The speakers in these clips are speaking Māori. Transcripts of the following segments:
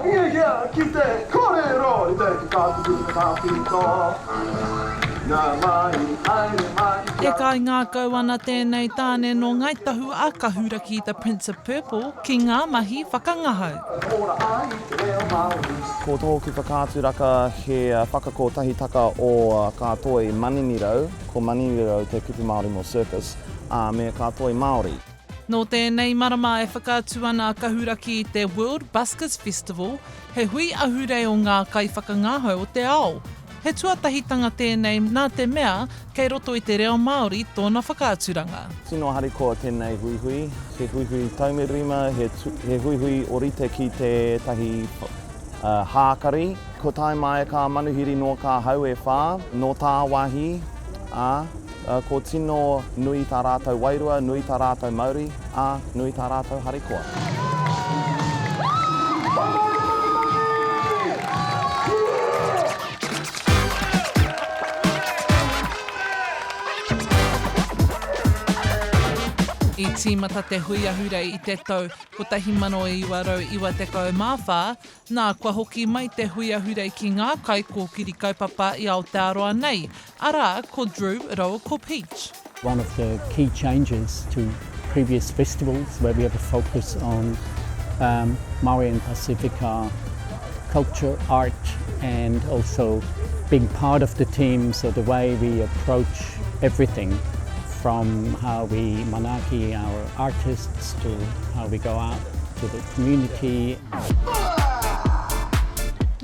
E kai ngā kauana tēnei tāne no Ngāi Tahu a Kahuraki The Prince of Purple ki ngā mahi whakangahau. Ko tōku whakāturaka he whakakotahitaka o katoa i Maninirau, ko Maninirau te kupu Māori mo circus, me katoa i Māori. Nō tēnei marama e whakātu ana Kahuraki i te World Buskers Festival, he hui ahurei o ngā kai whakangahau o te ao. He tuatahitanga tēnei nā te mea kei roto i te reo Māori tōna whakaaturanga. Tino harikoa tēnei huihui, he huihui taumirima, he huihui orite ki te tahi hākari. Ko tai mai ka manuhiri no ka hau e whā, no tā wahi, ko tino nui tā rātou wairua, nui tā rātou Māori, nui tā rātou harikoa. I tīmata te hui ahurei i te tau ko tahi mano e iwa tekau māwhā, nā kua hoki mai te hui ahurei ki ngā kai kōkiri kaupapa i Aotearoa nei, arā ko Drew rawa ko Peach. One of the key changes to previous festivals where we have a focus on Māori and Pasifika culture, art and also being part of the team, so the way we approach everything from how we manaki our artists to how we go out to the community.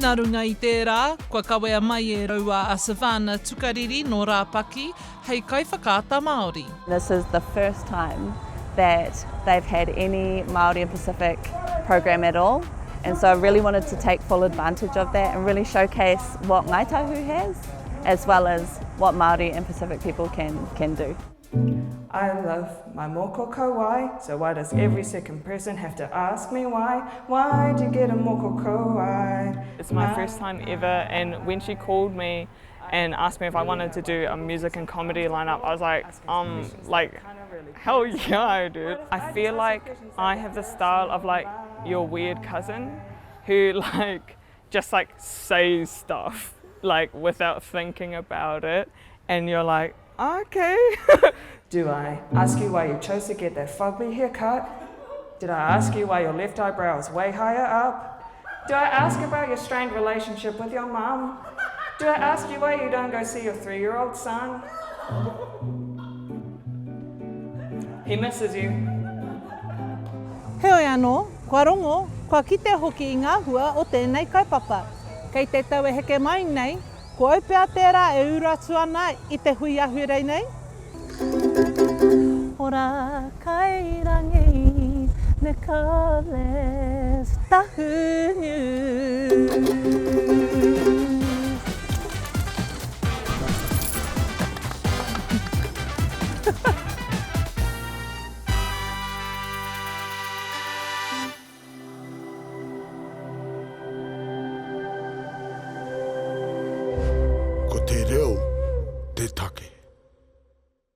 Nā runga i tērā, kua kawea mai e raua a Savannah Tukariri no Rāpaki, hei kai whakaata Māori. This is the first time that they've had any Māori and Pacific program at all, and so I really wanted to take full advantage of that and really showcase what Ngāi Tahu has, as well as what Māori and Pacific people can do. I love my moko kauai, so why does every second person have to ask me why? Why'd you get a moko kauai? It's my first time ever, and when she called me and asked me if I wanted to do a music and comedy lineup, I was like, hell yeah, dude. I feel like I have the style of like your weird cousin who just says stuff like without thinking about it, and you're like, okay. Do I ask you why you chose to get that fugly haircut? Did I ask you why your left eyebrow is way higher up? Do I ask about your strained relationship with your mum? Do I ask you why you don't go see your 3-year-old son? He misses you. Heoi anō, kua rongo, kua kite hoki i ngā hua o tēnei kaupapa. Kei te tau e heke mai nei, ko aupea tērā e uratu ana i te hui ahurei nei. Hora Kairangi Nicholas Tahu.